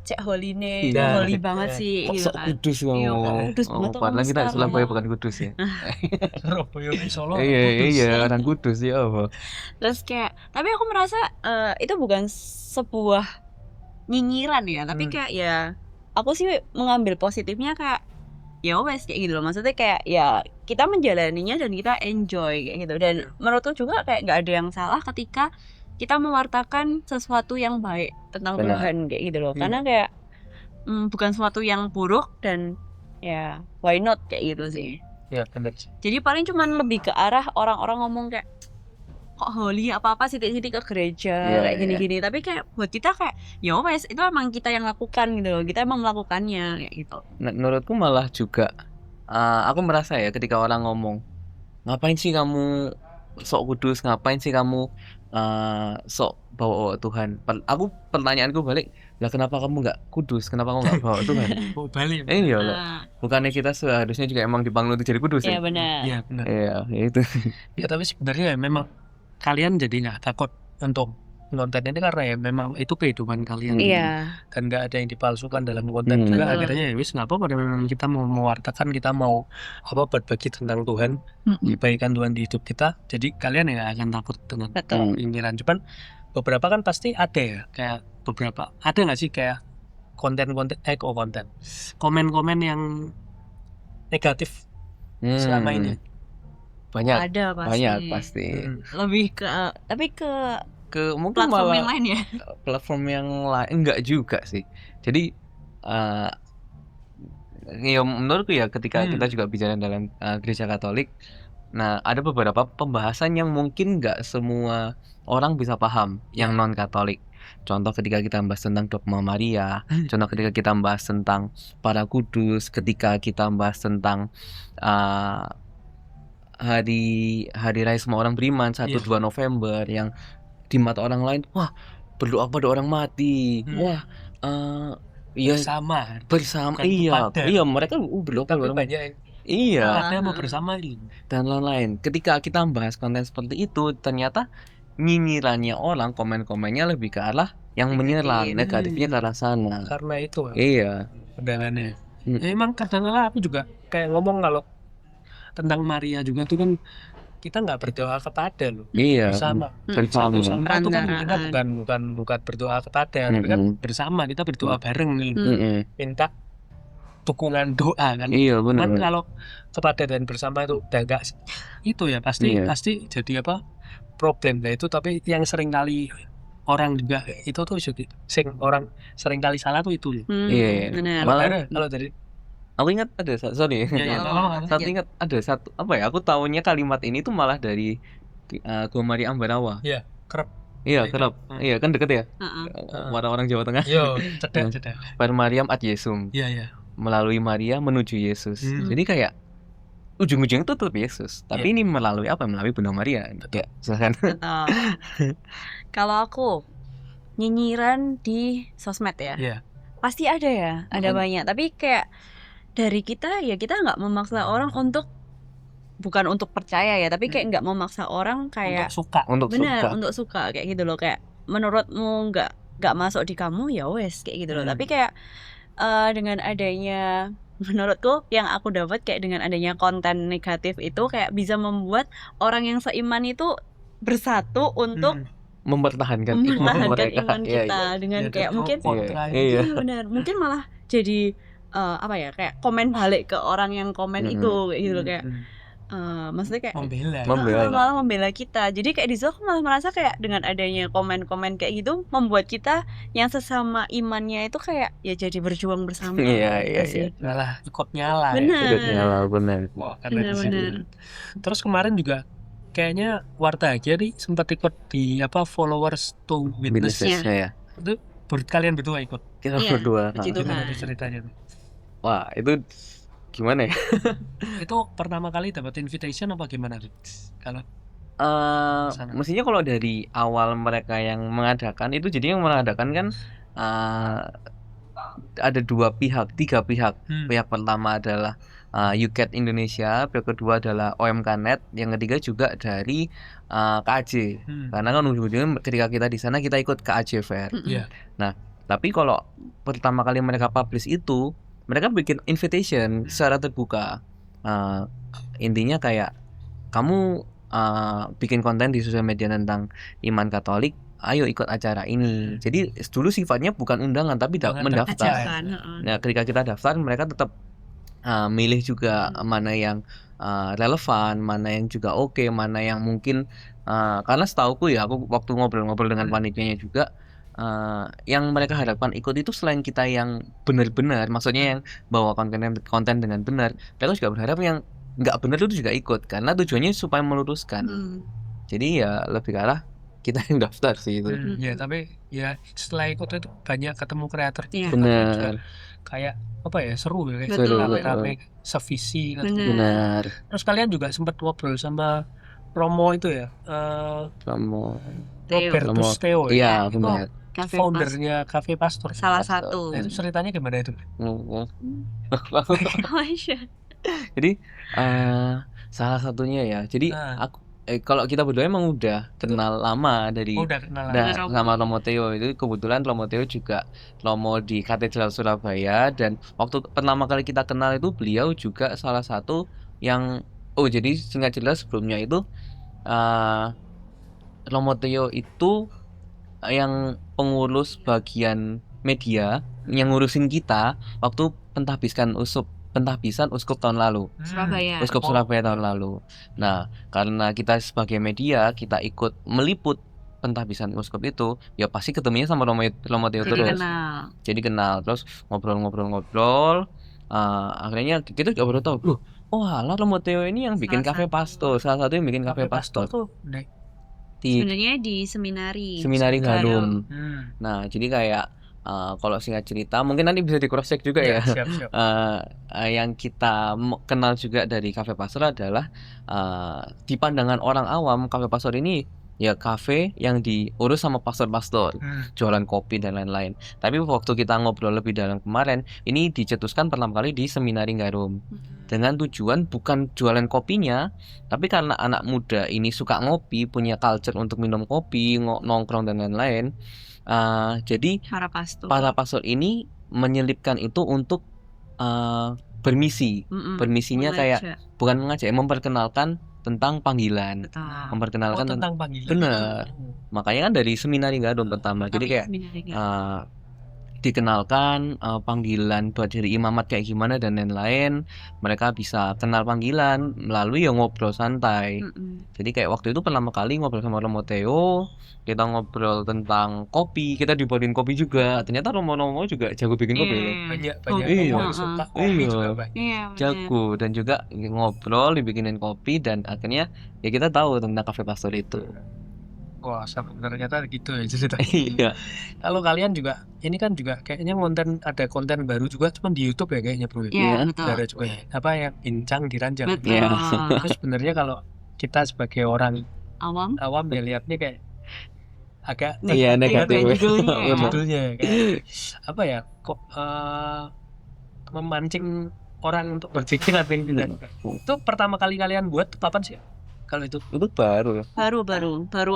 cek holy nih, holy banget sih gitu kan. Kudus banget. Kudus banget. Padahal kita Surabaya bukan Kudus ya. Surabaya Solo. Iya, orang Kudus ya apa. Terus kayak, tapi aku merasa itu bukan sebuah nyinyiran ya, tapi kayak ya aku sih mengambil positifnya kayak ya wes kayak gitu loh. Maksudnya kayak ya kita menjalaninya dan kita enjoy kayak gitu. Dan menurutku juga kayak nggak ada yang salah ketika kita mewartakan sesuatu yang baik tentang Tuhan kayak gitu loh. Karena kayak bukan sesuatu yang buruk dan ya why not kayak gitu sih. Ya benar. Jadi paling cuman lebih ke arah orang-orang ngomong kayak kok holy apa-apa sidik-sidik ke gereja kayak gini-gini. Tapi kayak buat kita kayak ya wes itu emang kita yang lakukan gitu loh. Kita emang melakukannya kayak gitu. Menurutku malah juga aku merasa ya ketika orang ngomong ngapain sih kamu sok kudus, ngapain sih kamu sok bawa Tuhan. Pertanyaanku balik, lah kenapa kamu nggak kudus, kenapa kamu nggak bawa Tuhan? Balik. Iya loh. Bukannya kita seharusnya juga emang dipanggil untuk jadi kudus ya? Iya benar. Iya benar. Iya itu. Ya tapi sebenarnya memang kalian jadi nggak takut untuk konten ini karena ya memang itu kehidupan kalian. Dan nggak ada yang dipalsukan dalam konten juga. Akhirnya ya wis nggak apa-apa, memang kita mau mewartakan, kita mau berbagi tentang Tuhan, kebaikan Tuhan di hidup kita. Jadi kalian ya akan takut dengan ingiran. Cuman beberapa kan pasti ada ya, kayak beberapa ada nggak sih kayak komen-komen yang negatif selama ini? Banyak. Ada pasti. Lebih ke tapi ke mungkin platform malah yang lain ya. Platform yang lain enggak juga sih. Jadi ya menurutku ya ketika kita juga bicara dalam gereja Katolik, nah ada beberapa pembahasan yang mungkin nggak semua orang bisa paham yang non Katolik. Contoh ketika kita bahas tentang dogma Maria, contoh ketika kita bahas tentang para kudus, ketika kita bahas tentang hari raya semua orang beriman 1-2 November yang di mata orang lain wah berdoa pada orang mati, wah bersama iya mereka berdoa pada orang banyak Iya. Ada mau bersamain dan lain-lain. Ketika kita membahas konten seperti itu, ternyata nyinyirannya orang, komen-komennya lebih ke arah yang menyerang, negatifnya ke arah sana. karena itu Iya. undangannya. Emang kadang-kadang aku juga kayak ngomong kalau tentang Maria juga tuh kan kita nggak berdoa kepada loh. Iya. Bersama. Bersama. Bersama itu kan kita bukan berdoa kepada, tapi kan bersama kita berdoa bareng nih. Minta dukungan doa kan. Iya benar. Kan kalau kepada dan bersama itu udah enggak itu ya pasti jadi apa problem lah itu, tapi yang sering kali orang juga itu tuh orang sering kali salah tuh itu. Iya. Kalau dari aku ingat ada sorry. Satu ingat ada satu apa ya? Aku tahunya kalimat ini tuh malah dari Gomari Ambarawa. Iya, kerap. Iya, kerap. Iya, kan deket ya? Orang-orang Jawa Tengah. Yo, cedak. Per Mariam ad Yesum. Iya. Melalui Maria menuju Yesus. Jadi kayak ujung-ujungnya itu tetap Yesus, tapi ini melalui apa? Melalui Bunda Maria. Ya, silakan. Kalau aku nyinyiran di sosmed ya. Iya. Pasti ada ya, ada banyak. Tapi kayak dari kita ya kita nggak memaksa orang bukan untuk percaya ya, tapi kayak nggak memaksa orang kayak untuk suka kayak gitu loh, kayak menurutmu nggak masuk di kamu ya wes kayak gitu loh. Tapi kayak dengan adanya menurutku yang aku dapat kayak dengan adanya konten negatif itu kayak bisa membuat orang yang seiman itu bersatu untuk mempertahankan iman kita dengan kayak mungkin benar mungkin malah jadi apa ya kayak komen balik ke orang yang komen itu kayak gitu loh, kayak maksudnya kayak malah membela kita. Jadi kayak di situ aku malah merasa kayak dengan adanya komen-komen kayak gitu membuat kita yang sesama imannya itu kayak ya jadi berjuang bersama. Iya. Malah ikut nyala. Benar. Benar. Terus kemarin juga kayaknya Warta Hagia nih sempat ikut di followers to witness-nya ya. Itu kalian berdua ikut. Kita berdua. Gimana ceritanya tuh? Wah, itu gimana ya? Itu pertama kali dapat invitation apa gimana tuh? Kalau mestinya kalau dari awal mereka yang mengadakan itu, jadi yang mengadakan kan ada 3 pihak. Pihak pertama adalah UCAT Indonesia, pihak kedua adalah OMK.net, yang ketiga juga dari KAJ. Karena kan ujung-ujungnya ketika kita di sana kita ikut KAJ Fair. Nah, tapi kalau pertama kali mereka publish itu, mereka bikin invitation secara terbuka. Intinya kayak kamu bikin konten di sosial media tentang iman Katolik, ayo ikut acara ini. Jadi dulu sifatnya bukan undangan tapi mendaftar. Nah, ketika kita daftar, mereka tetap milih juga mana yang relevan, mana yang juga oke, mana yang mungkin karena setauku ya, aku waktu ngobrol-ngobrol dengan panitianya juga, yang mereka harapkan ikut itu selain kita yang benar-benar, maksudnya yang bawa konten dengan benar, mereka juga berharap yang nggak benar itu juga ikut, karena tujuannya supaya meluruskan. Jadi ya lebih ke arah kita yang daftar sih itu. Ya, tapi ya setelah ikut itu banyak ketemu kreator. Benar. Kayak apa ya, seru ya, rame-rame sevisi. Benar. Terus kalian juga sempat ngobrol sama Romo itu ya, Robertus Theo. Iya, benar. Foundernya Cafe Pastor. Salah satu. Itu ceritanya gimana itu? Jadi salah satunya ya. Jadi aku kalau kita berdua emang udah kenal lama dari sama Romo Theo. Itu kebetulan Romo Theo juga Romo di Katedral Surabaya, dan waktu pertama kali kita kenal itu beliau juga salah satu yang jadi singkat jelas sebelumnya itu Romo Theo itu yang pengurus bagian media yang ngurusin kita waktu pentahbisan uskup tahun lalu. Uskup Surabaya tahun lalu. Nah, karena kita sebagai media, kita ikut meliput pentahbisan uskup itu, ya pasti ketemunya sama Romo Theo terus. Jadi kenal, terus ngobrol. Akhirnya kita juga baru tahu, alah Romo Theo ini yang bikin Cafe Pastor, salah satu yang bikin Cafe Pastor tuh. Sebenarnya di Seminari Gadum. Nah, jadi kayak kalau singkat cerita, mungkin nanti bisa di cross check juga ya. Siap. Yang kita kenal juga dari Cafe Pastor adalah di pandangan orang awam, Cafe Pastor ini ya kafe yang diurus sama pastor-pastor, jualan kopi dan lain-lain. Tapi waktu kita ngobrol lebih dalam kemarin, ini dicetuskan pertama kali di Seminari Garum. Dengan tujuan bukan jualan kopinya, tapi karena anak muda ini suka ngopi, punya culture untuk minum kopi, nongkrong dan lain-lain. Jadi para pastor ini menyelipkan itu untuk bermisi. Bermisinya kayak bukan mengajak, memperkenalkan tentang panggilan. Memperkenalkan tentang panggilan. Benar. Makanya kan dari Seminari Garum pertama. Jadi kayak dikenalkan panggilan buat jadi imamat kayak gimana dan lain-lain. Mereka bisa kenal panggilan melalui yang ngobrol santai. Jadi kayak waktu itu pertama kali ngobrol sama Romo Theo, kita ngobrol tentang kopi, kita dibuatin kopi juga. Ternyata Romo juga jago bikin kopi. Banyak yang suka kopi juga jago, dan juga ngobrol dibikinin kopi, dan akhirnya ya kita tahu tentang Cafe Pastor itu. Wah, ternyata gitu ya ceritanya. Iya. Kalau kalian juga, ini kan juga kayaknya ada konten baru juga, cuma di YouTube ya kayaknya bro. Iya, betul. Ada juga apa ya, bincang diranjang. Betul. Terus sebenarnya kalau kita sebagai orang awam ya lihatnya kayak agak negatif judulnya kayak apa ya, kok memancing orang untuk berpikir apa yang tidak. Itu pertama kali kalian buat kapan sih? Kalau itu baru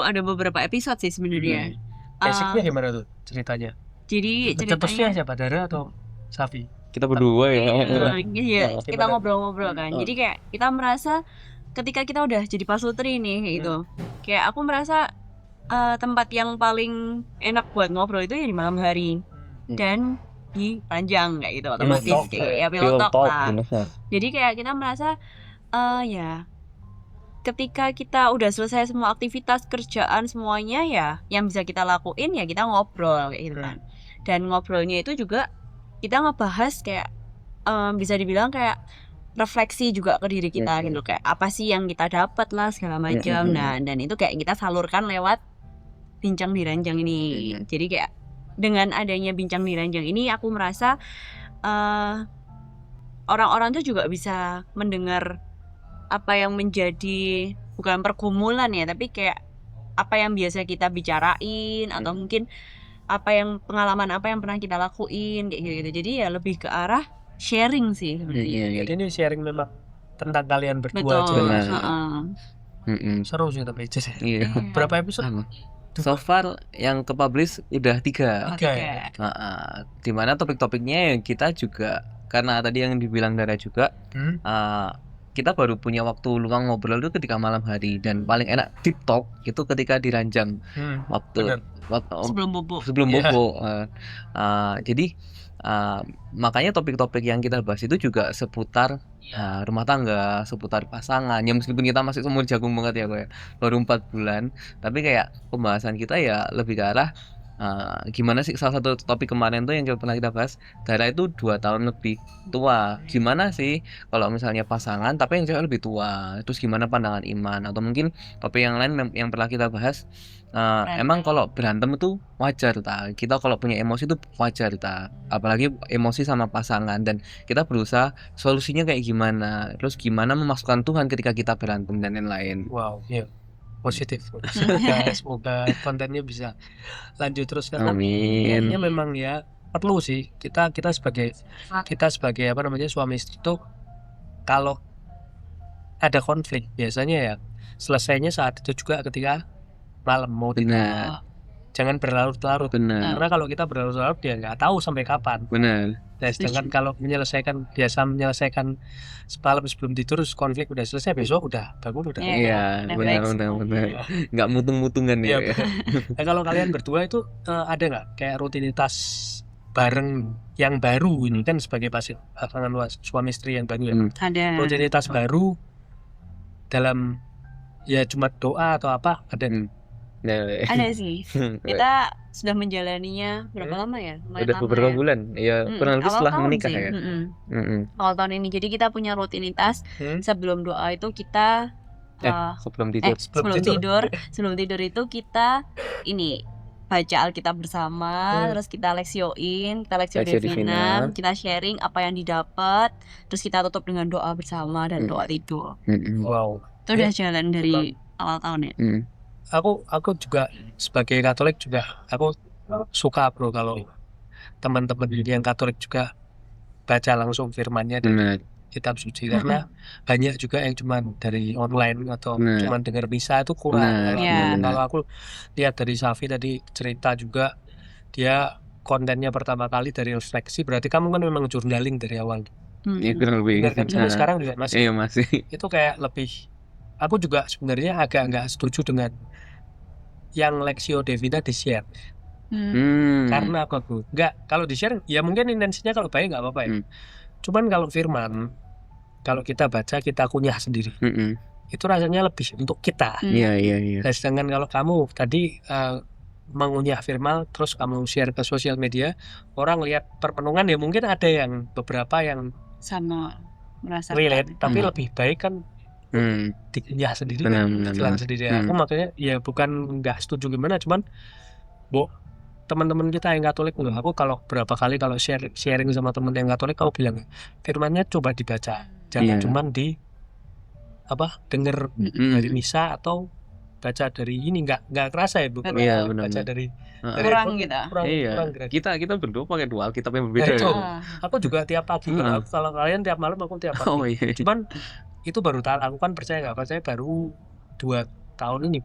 ada beberapa episode sih sebenarnya. Basicnya gimana tuh ceritanya? Jadi ceritanya siapa, Dara atau Safi? Kita berdua ya. Iya, kita ngobrol-ngobrol kan. Jadi kayak kita merasa ketika kita udah jadi pasutri nih gitu, kayak aku merasa tempat yang paling enak buat ngobrol itu ya di malam hari dan di panjang kayak gitu, otomatis kayak ya pilot talk lah. Jadi kayak kita merasa ya ketika kita udah selesai semua aktivitas kerjaan semuanya, ya yang bisa kita lakuin ya kita ngobrol kayak gitu kan. Dan ngobrolnya itu juga kita ngebahas kayak bisa dibilang kayak refleksi juga ke diri kita gitu, kayak apa sih yang kita dapat lah segala macam. Nah, dan itu kayak kita salurkan lewat bincang di ranjang ini. Jadi kayak dengan adanya bincang di ranjang ini aku merasa orang-orang tuh juga bisa mendengar apa yang menjadi bukan pergumulan ya, tapi kayak apa yang biasa kita bicarain, atau mungkin pengalaman apa yang pernah kita lakuin kayak gitu. Jadi ya lebih ke arah sharing sih sebenarnya. Jadi ini sharing memang tentang kalian berdua aja. Seru sih tapi berapa episode? So far yang ke-publish udah 3. Dimana topik-topiknya yang kita juga, karena tadi yang dibilang Dara juga, kita baru punya waktu luang ngobrol itu ketika malam hari, dan paling enak deep talk itu ketika di ranjang waktu sebelum bobo. Jadi makanya topik-topik yang kita bahas itu juga seputar rumah tangga, seputar pasangan. Ya meskipun kita masih umur jagung banget ya, kayak baru 4 bulan, tapi kayak pembahasan kita ya lebih ke arah gimana sih. Salah satu topik kemarin tuh yang pernah kita bahas, Dara itu 2 tahun lebih tua, gimana sih kalau misalnya pasangan tapi yang cewek lebih tua, terus gimana pandangan iman. Atau mungkin topik yang lain yang pernah kita bahas, emang kalau berantem itu wajar ta, kita kalau punya emosi itu wajar ta, apalagi emosi sama pasangan, dan kita berusaha solusinya kayak gimana, terus gimana memasukkan Tuhan ketika kita berantem dan lain-lain. Wow, iya. Positif. Semoga kontennya bisa lanjut terus, karena amin. Memang ya perlu sih kita sebagai apa namanya, suami istri itu kalau ada konflik biasanya ya selesainya saat itu juga, ketika malam mau tidur. Jangan berlarut-larut. Karena kalau kita berlarut-larut dia nggak tahu sampai kapan. Nah, sedangkan kalau biasa menyelesaikan semalam sebelum tidur, konflik udah selesai, besok udah bangun udah. Iya, benar. Nggak mutung-mutungan ya. Nah, kalau kalian berdua itu ada nggak kayak rutinitas bareng yang baru ini, kan sebagai pasangan suami istri yang baru ya? Ada. Rutinitas baru dalam ya cuma doa atau apa ada? Ada sih. Kita sudah menjalaninya berapa lama ya? Udah beberapa bulan. Ya, kurang lebih setelah menikah ya. Awal tahun ini. Jadi kita punya rutinitas sebelum doa itu kita sebelum tidur itu kita ini baca Alkitab bersama, terus kita Lexio Divina, kita sharing apa yang didapat, terus kita tutup dengan doa bersama dan doa tidur. Wow. Itu udah jalan dari awal tahun ya. aku juga sebagai Katolik juga aku suka bro kalau teman-teman yang Katolik juga baca langsung firman-nya dari kitab suci, karena banyak juga yang cuman dari online atau cuman dengar misa itu kurang. Kalau aku lihat dari Safi tadi cerita juga, dia kontennya pertama kali dari refleksi, berarti kamu kan memang journaling dari awal. Ya kurang lebih. Kan? Sampai sekarang juga masih. Iya masih. Itu kayak lebih. Aku juga sebenarnya agak nggak setuju dengan yang Lexio Divina di share. Karena aku nggak, kalau di share ya mungkin intensinya kalau baik nggak apa-apa ya. Cuman kalau firman, kalau kita baca kita kunyah sendiri, itu rasanya lebih untuk kita. Iya. Dan sedangkan kalau kamu tadi mengunyah firman terus kamu share ke sosial media, orang lihat permenungan ya mungkin ada yang beberapa yang sama merasa relate, tapi lebih baik kan dikunyah sendiri, bilang sendiri. Aku makanya ya bukan nggak setuju gimana, cuman teman-teman kita yang Katolik loh, aku kalau berapa kali kalau sharing sama teman yang Katolik, aku bilang firmannya coba dibaca, jangan cuman di denger dari misa atau baca dari ini, nggak kerasa ya Bu. Baca dari kurang kita. Kurang kita berdua pakai dua Alkitab yang berbeda. Aku juga tiap pagi, kalau kalian tiap malam, aku tiap pagi. Cuman itu baru tahu, aku kan percaya nggak percaya baru 2 tahun ini.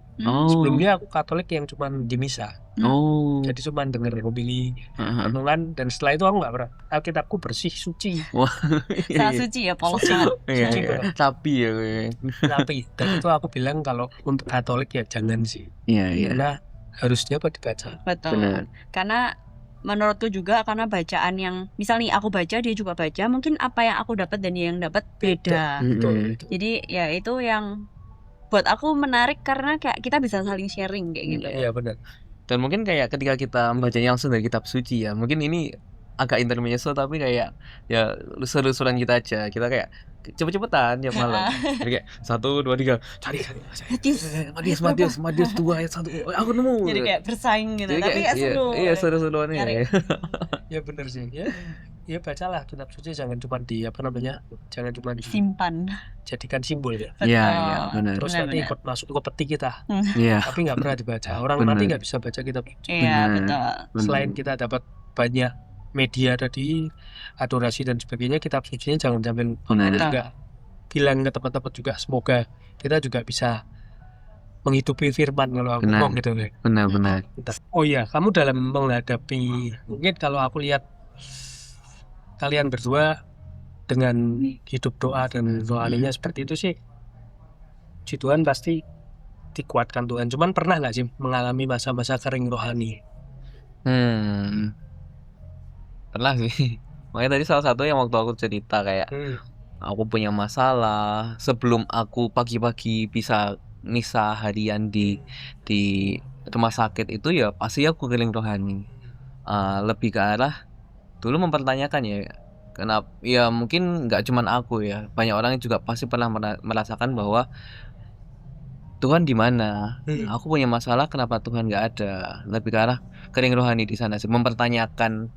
Sebelumnya aku Katolik yang cuman di misa. Jadi cuman denger homili, renungan, dan setelah itu aku nggak pernah. Alkitabku bersih, suci. Sangat suci ya, polos banget. Suci banget. Tapi ya. Tapi dan itu aku bilang kalau untuk Katolik ya jangan sih. Karena harusnya dibaca. Betul. Benar. Karena menurutku juga, karena bacaan yang misal nih aku baca, dia juga baca, mungkin apa yang aku dapat dan dia yang dapat beda. Jadi ya itu yang buat aku menarik, karena kayak kita bisa saling sharing kayak gitu. Iya benar. Dan mungkin kayak ketika kita membacanya langsung dari kitab suci ya, mungkin ini agak intermezzo tapi kayak ya seru-seruan kita aja. Kita kayak cepet-cepetan tiap malam. Jadi kayak 1, 2, 3 cari Matius 2 ayat 1. Aku nemu. Jadi kayak bersaing gitu. Jadi tapi kayak, seru. Iya, seru-seruan ya. Ya benar sih. Ya bacalah kitab suci, jangan cuma jangan cuma simpan, jadikan simbol ya. Iya, benar. Terus nanti ikut masuk ke peti kita. Iya. Tapi nggak pernah dibaca. Orang mati nggak bisa baca kitab suci. Iya, betul. Selain kita dapat banyak media tadi, adorasi dan sebagainya, kitab sucinya jangan sampai juga bilang ke teman-teman juga, semoga kita juga bisa menghidupi firman kalau aku ngomong gitu. Benar. Oh iya, kamu dalam menghadapi, mungkin kalau aku lihat kalian berdua dengan hidup doa dan rohaninya seperti itu sih, puji Tuhan pasti dikuatkan Tuhan. Cuman pernah nggak sih mengalami masa-masa kering rohani? Pernah sih. Makanya tadi salah satu yang waktu aku cerita kayak aku punya masalah sebelum aku pagi-pagi bisa misa harian di rumah sakit itu, ya pasti aku kering rohani. Lebih ke arah dulu mempertanyakan ya, kenapa ya, mungkin nggak cuman aku ya, banyak orang juga pasti pernah merasakan bahwa Tuhan di mana? Aku punya masalah, kenapa Tuhan nggak ada? Lebih ke arah kering rohani di sana sih, mempertanyakan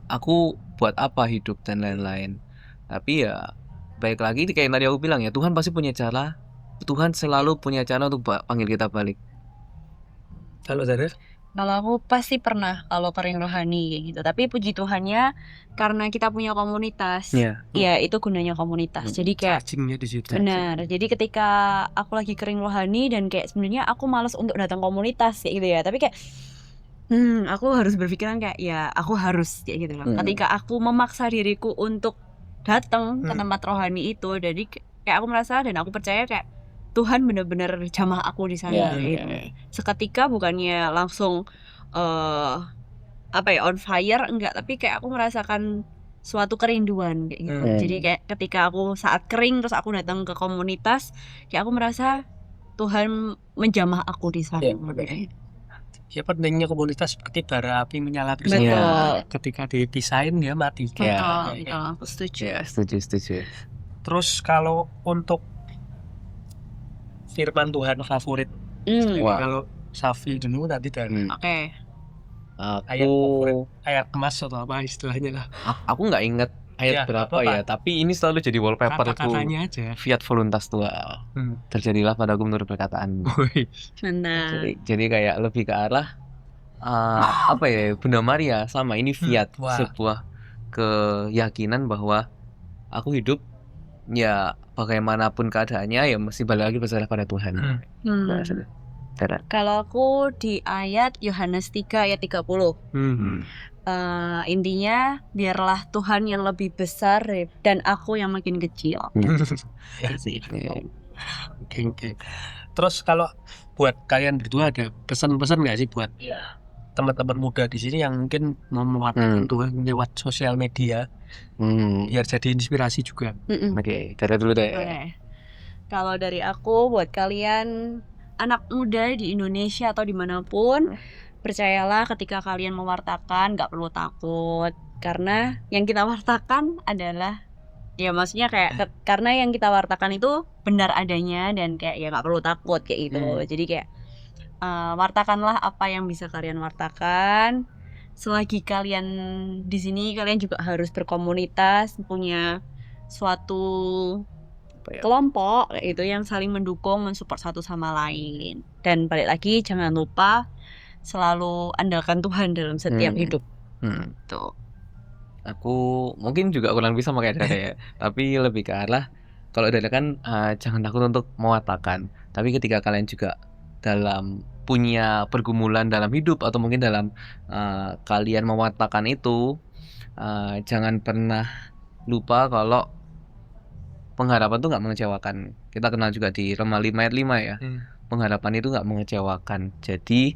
aku buat apa hidup dan lain-lain. Tapi ya baik lagi kayak tadi aku bilang ya, Tuhan pasti punya cara. Tuhan selalu punya cara untuk panggil kita balik. Kalau Zara? Kalau aku pasti pernah kalau kering rohani kayak gitu. Tapi puji Tuhannya karena kita punya komunitas. Ya itu gunanya komunitas. Jadi kayak cacingnya di situ. Benar. Jadi ketika aku lagi kering rohani dan kayak sebenarnya aku malas untuk datang komunitas kayak gitu ya. Tapi kayak aku harus berpikiran kayak ya aku harus kayak gitu loh. Ketika aku memaksa diriku untuk datang ke tempat rohani itu, jadi kayak aku merasa dan aku percaya kayak Tuhan benar-benar jamah aku di sana. Seketika bukannya langsung on fire, enggak, tapi kayak aku merasakan suatu kerinduan kayak gitu. Jadi kayak ketika aku saat kering terus aku datang ke komunitas, kayak aku merasa Tuhan menjamah aku di sana. Ya pentingnya komunitas seperti bara api menyala bersama. Ketika dipisahin dia mati. Setuju. Terus kalau untuk firman Tuhan favorit, kalau Safi dulu nanti dari ayat favorit, ayat emas atau apa istilahnya lah. Aku nggak inget ayat berapa ya, tapi ini selalu jadi wallpaperku. Kata-katanya aja. Fiat voluntas tua. Terjadilah padaku menurut perkataan. Jadi kayak lebih ke arah apa ya, Bunda Maria sama ini fiat, sebuah keyakinan bahwa aku hidup ya bagaimanapun keadaannya ya mesti balik lagi berserah pada Tuhan. Kalau aku di ayat Yohanes 3 ayat 30. Intinya biarlah Tuhan yang lebih besar dan aku yang makin kecil. Oke. Terus kalau buat kalian berdua ada pesan-pesan nggak sih buat teman-teman muda di sini yang mungkin memanfaatkan Tuhan lewat sosial media biar jadi inspirasi juga? Oke, dari dulu deh. Kalau dari aku buat kalian anak muda di Indonesia atau dimanapun, percayalah ketika kalian mewartakan gak perlu takut, karena yang kita wartakan adalah ya maksudnya kayak karena yang kita wartakan itu benar adanya dan kayak ya gak perlu takut kayak gitu. Jadi kayak wartakanlah apa yang bisa kalian wartakan. Selagi kalian di sini, kalian juga harus berkomunitas, punya suatu kelompok itu yang saling mendukung, mensupport satu sama lain. Dan balik lagi, jangan lupa selalu andalkan Tuhan dalam setiap hidup. Tuh. Aku mungkin juga kurang bisa sama kayak Dada ya, tapi lebih ke arah kalau Dada kan jangan takut untuk mewartakan. Tapi ketika kalian juga dalam punya pergumulan dalam hidup atau mungkin dalam kalian mewartakan itu, jangan pernah lupa kalau pengharapan itu nggak mengecewakan. Kita kenal juga di Roma 5 ayat 5 ya. Pengharapan itu nggak mengecewakan. Jadi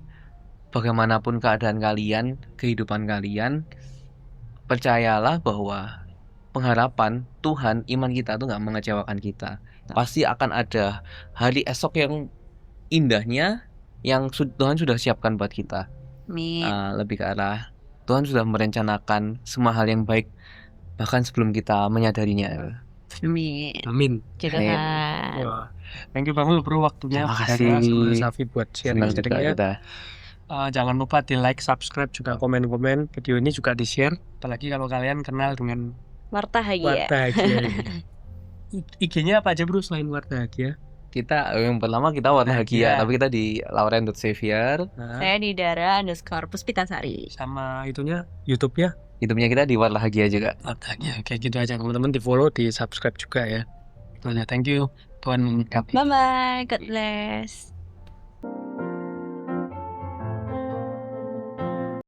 bagaimanapun keadaan kalian, kehidupan kalian, percayalah bahwa pengharapan Tuhan, iman kita itu nggak mengecewakan kita. Pasti akan ada hari esok yang indahnya yang Tuhan sudah siapkan buat kita. Lebih ke arah Tuhan sudah merencanakan semua hal yang baik bahkan sebelum kita menyadarinya. Amin. Gitu kan. Thank you banget bro waktunya. Terima kasih Safi buat sharing-sharingnya. Jangan lupa di like, subscribe, juga komen-komen. Video ini juga di share. Apalagi kalau kalian kenal dengan Wartahagia. IG-nya apa aja bro selain Wartahagia? Kita yang pertama kita Wartahagia, tapi kita di Lauren.Xavier. Saya di Dara_Puspitasari. Sama itunya YouTube-nya? YouTube-nya kita di Wartahagia juga. Wartahagia, kayak gitu aja teman-teman, di follow, di subscribe juga ya. Thank you. Tuhan memberkati. Bye bye, God bless.